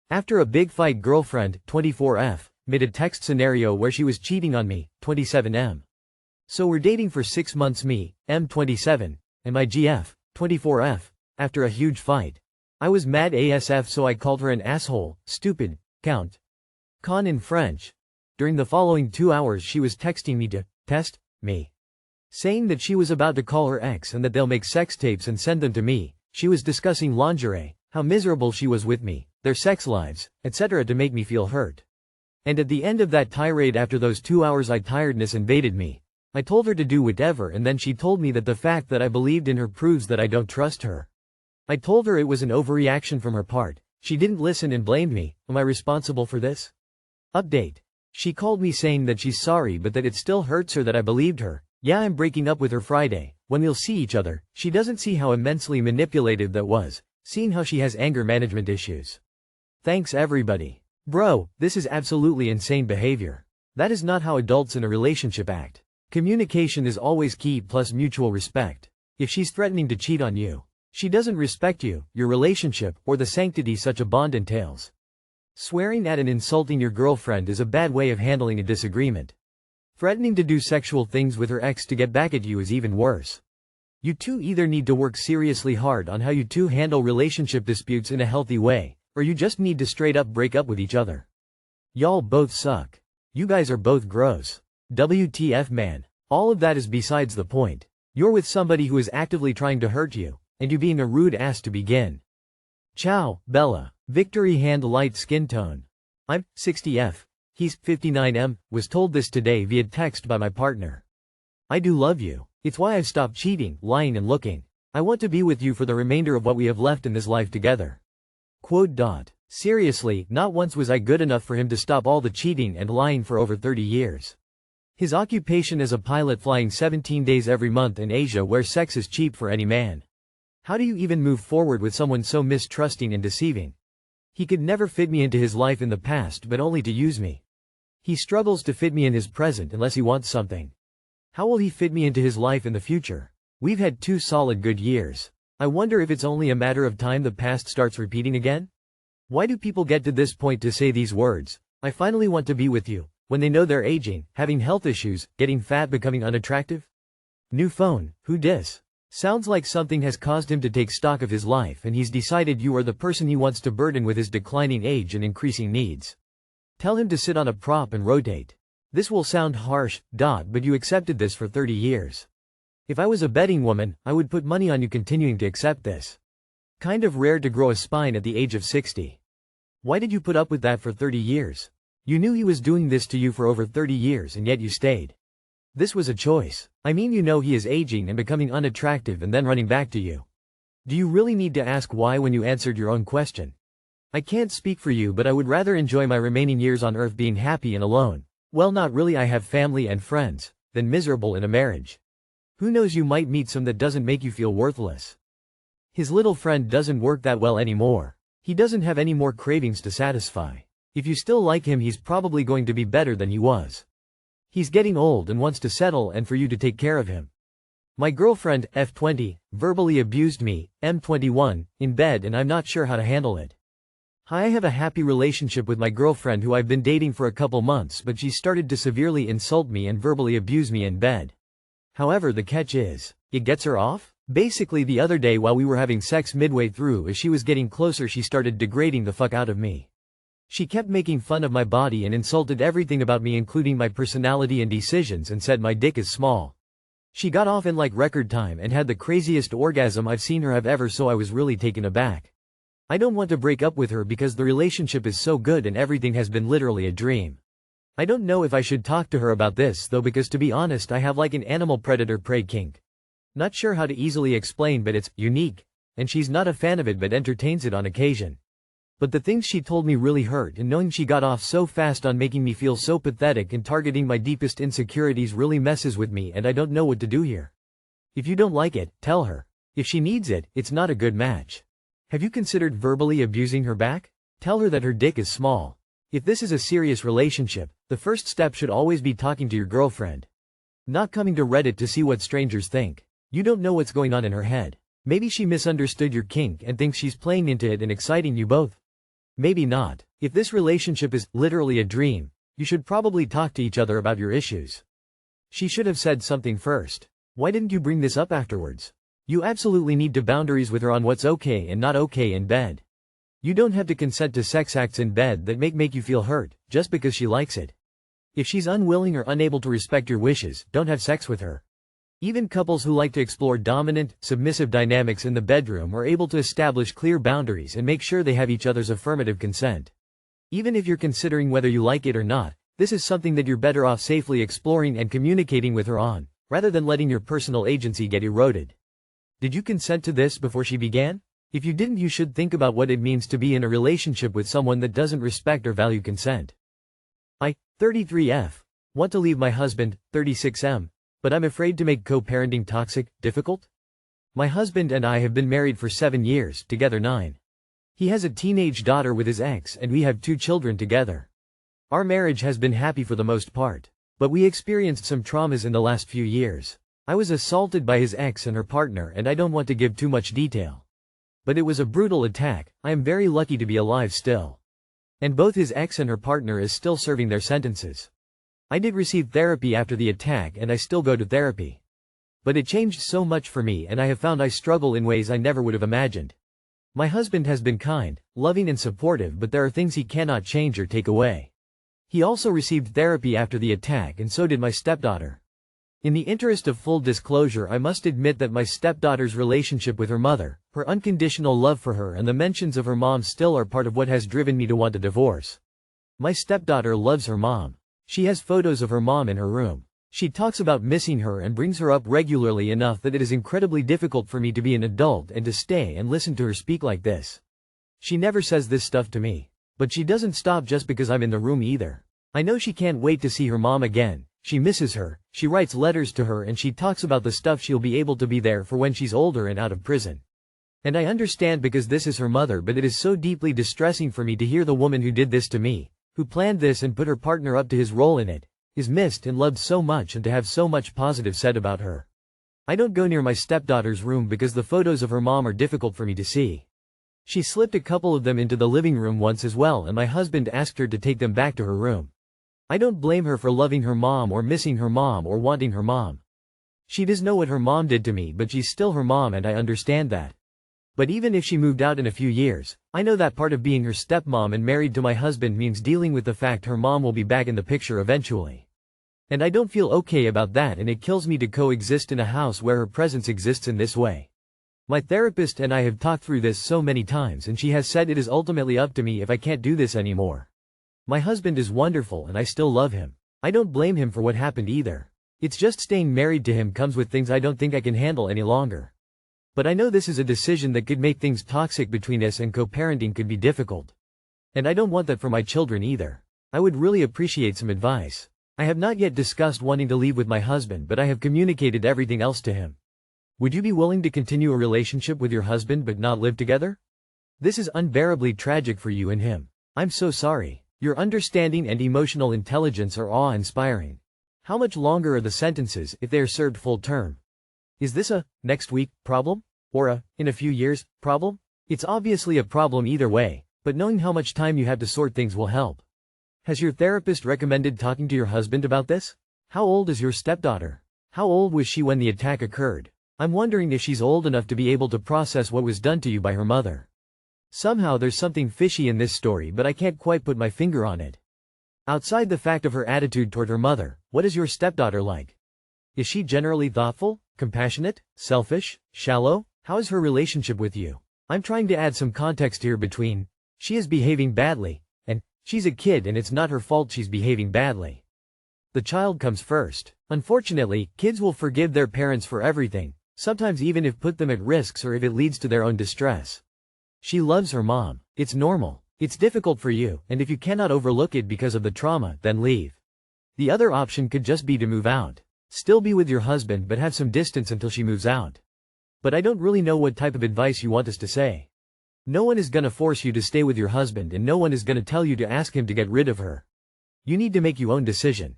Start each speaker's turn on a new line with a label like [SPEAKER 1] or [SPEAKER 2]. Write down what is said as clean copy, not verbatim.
[SPEAKER 1] After a big fight, girlfriend, 24F, made a text scenario where she was cheating on me, 27M. So we're dating for 6 months, me, M27, and my GF, 24F, after a huge fight. I was mad ASF, so I called her an asshole, stupid, count. Con in French. During the following 2 hours she was texting me to test me, saying that she was about to call her ex and that they'll make sex tapes and send them to me. She was discussing lingerie, how miserable she was with me, their sex lives, etc. to make me feel hurt. And at the end of that tirade, after those 2 hours, tiredness invaded me. I told her to do whatever, and then she told me that the fact that I believed in her proves that I don't trust her. I told her it was an overreaction from her part. She didn't listen and blamed me. Am I responsible for this? Update. She called me saying that she's sorry but that it still hurts her that I believed her. Yeah, I'm breaking up with her Friday, when we'll see each other. She doesn't see how immensely manipulative that was, seeing how she has anger management issues. Thanks everybody. Bro, this is absolutely insane behavior. That is not how adults in a relationship act. Communication is always key, plus mutual respect. If she's threatening to cheat on you, she doesn't respect you, your relationship, or the sanctity such a bond entails. Swearing at and insulting your girlfriend is a bad way of handling a disagreement. Threatening to do sexual things with her ex to get back at you is even worse. You two either need to work seriously hard on how you two handle relationship disputes in a healthy way, or you just need to straight up break up with each other. Y'all both suck. You guys are both gross. WTF, man. All of that is besides the point. You're with somebody who is actively trying to hurt you, and you being a rude ass to begin. Ciao, Bella. Victory hand light skin tone. I'm 60F. He's 59M, was told this today via text by my partner. I do love you. It's why I've stopped cheating, lying and looking. I want to be with you for the remainder of what we have left in this life together. Quote. Seriously, not once was I good enough for him to stop all the cheating and lying for over 30 years. His occupation as a pilot, flying 17 days every month in Asia where sex is cheap for any man. How do you even move forward with someone so mistrusting and deceiving? He could never fit me into his life in the past but only to use me. He struggles to fit me in his present unless he wants something. How will he fit me into his life in the future? We've had 2 solid good years. I wonder if it's only a matter of time the past starts repeating again? Why do people get to this point to say these words, I finally want to be with you, when they know they're aging, having health issues, getting fat, becoming unattractive? New phone, who dis? Sounds like something has caused him to take stock of his life and he's decided you are the person he wants to burden with his declining age and increasing needs. Tell him to sit on a prop and rotate. This will sound harsh, but you accepted this for 30 years. If I was a betting woman, I would put money on you continuing to accept this. Kind of rare to grow a spine at the age of 60. Why did you put up with that for 30 years? You knew he was doing this to you for over 30 years and yet you stayed. This was a choice. I mean, you know he is aging and becoming unattractive and then running back to you. Do you really need to ask why when you answered your own question? I can't speak for you, but I would rather enjoy my remaining years on earth being happy and alone. Well, not really, I have family and friends, than miserable in a marriage. Who knows, you might meet some that doesn't make you feel worthless. His little friend doesn't work that well anymore. He doesn't have any more cravings to satisfy. If you still like him, he's probably going to be better than he was. He's getting old and wants to settle and for you to take care of him. My girlfriend, F20, verbally abused me, M21, in bed and I'm not sure how to handle it. I have a happy relationship with my girlfriend who I've been dating for a couple months, but she started to severely insult me and verbally abuse me in bed. However, the catch is, it gets her off? Basically, the other day while we were having sex, midway through as she was getting closer, she started degrading the fuck out of me. She kept making fun of my body and insulted everything about me, including my personality and decisions, and said my dick is small. She got off in like record time and had the craziest orgasm I've seen her have ever, so I was really taken aback. I don't want to break up with her because the relationship is so good and everything has been literally a dream. I don't know if I should talk to her about this though, because to be honest I have like an animal predator prey kink. Not sure how to easily explain, but it's unique, and she's not a fan of it but entertains it on occasion. But the things she told me really hurt, and knowing she got off so fast on making me feel so pathetic and targeting my deepest insecurities really messes with me, and I don't know what to do here. If you don't like it, tell her. If she needs it, it's not a good match. Have you considered verbally abusing her back? Tell her that her dick is small. If this is a serious relationship, the first step should always be talking to your girlfriend. Not coming to Reddit to see what strangers think. You don't know what's going on in her head. Maybe she misunderstood your kink and thinks she's playing into it and exciting you both. Maybe not. If this relationship is literally a dream, you should probably talk to each other about your issues. She should have said something first. Why didn't you bring this up afterwards? You absolutely need to boundaries with her on what's okay and not okay in bed. You don't have to consent to sex acts in bed that make you feel hurt, just because she likes it. If she's unwilling or unable to respect your wishes, don't have sex with her. Even couples who like to explore dominant, submissive dynamics in the bedroom are able to establish clear boundaries and make sure they have each other's affirmative consent. Even if you're considering whether you like it or not, this is something that you're better off safely exploring and communicating with her on, rather than letting your personal agency get eroded. Did you consent to this before she began? If you didn't, you should think about what it means to be in a relationship with someone that doesn't respect or value consent. I, 33F, want to leave my husband, 36M, but I'm afraid to make co-parenting toxic, difficult? My husband and I have been married for 7 years, together 9. He has a teenage daughter with his ex and we have 2 children together. Our marriage has been happy for the most part, but we experienced some traumas in the last few years. I was assaulted by his ex and her partner, and I don't want to give too much detail. But it was a brutal attack. I am very lucky to be alive still. And both his ex and her partner is still serving their sentences. I did receive therapy after the attack and I still go to therapy. But it changed so much for me, and I have found I struggle in ways I never would have imagined. My husband has been kind, loving and supportive, but there are things he cannot change or take away. He also received therapy after the attack, and so did my stepdaughter. In the interest of full disclosure, I must admit that my stepdaughter's relationship with her mother, her unconditional love for her, and the mentions of her mom still are part of what has driven me to want a divorce. My stepdaughter loves her mom. She has photos of her mom in her room. She talks about missing her and brings her up regularly enough that it is incredibly difficult for me to be an adult and to stay and listen to her speak like this. She never says this stuff to me. But she doesn't stop just because I'm in the room either. I know she can't wait to see her mom again. She misses her, she writes letters to her, and she talks about the stuff she'll be able to be there for when she's older and out of prison. And I understand because this is her mother, but it is so deeply distressing for me to hear the woman who did this to me, who planned this and put her partner up to his role in it, is missed and loved so much, and to have so much positive said about her. I don't go near my stepdaughter's room because the photos of her mom are difficult for me to see. She slipped a couple of them into the living room once as well, and my husband asked her to take them back to her room. I don't blame her for loving her mom or missing her mom or wanting her mom. She does know what her mom did to me, but she's still her mom, and I understand that. But even if she moved out in a few years, I know that part of being her stepmom and married to my husband means dealing with the fact her mom will be back in the picture eventually. And I don't feel okay about that, and it kills me to coexist in a house where her presence exists in this way. My therapist and I have talked through this so many times, and she has said it is ultimately up to me if I can't do this anymore. My husband is wonderful and I still love him. I don't blame him for what happened either. It's just staying married to him comes with things I don't think I can handle any longer. But I know this is a decision that could make things toxic between us, and co-parenting could be difficult. And I don't want that for my children either. I would really appreciate some advice. I have not yet discussed wanting to leave with my husband, but I have communicated everything else to him. Would you be willing to continue a relationship with your husband but not live together? This is unbearably tragic for you and him. I'm so sorry. Your understanding and emotional intelligence are awe-inspiring. How much longer are the sentences if they are served full term? Is this a next week problem? Or a in a few years problem? It's obviously a problem either way, but knowing how much time you have to sort things will help. Has your therapist recommended talking to your husband about this? How old is your stepdaughter? How old was she when the attack occurred? I'm wondering if she's old enough to be able to process what was done to you by her mother. Somehow there's something fishy in this story, but I can't quite put my finger on it. Outside the fact of her attitude toward her mother, what is your stepdaughter like? Is she generally thoughtful, compassionate, selfish, shallow? How is her relationship with you? I'm trying to add some context here between, she is behaving badly, and, she's a kid and it's not her fault she's behaving badly. The child comes first. Unfortunately, kids will forgive their parents for everything, sometimes even if put them at risks or if it leads to their own distress. She loves her mom. It's normal. It's difficult for you, and if you cannot overlook it because of the trauma, then leave. The other option could just be to move out. Still be with your husband but have some distance until she moves out. But I don't really know what type of advice you want us to say. No one is gonna force you to stay with your husband, and no one is gonna tell you to ask him to get rid of her. You need to make your own decision.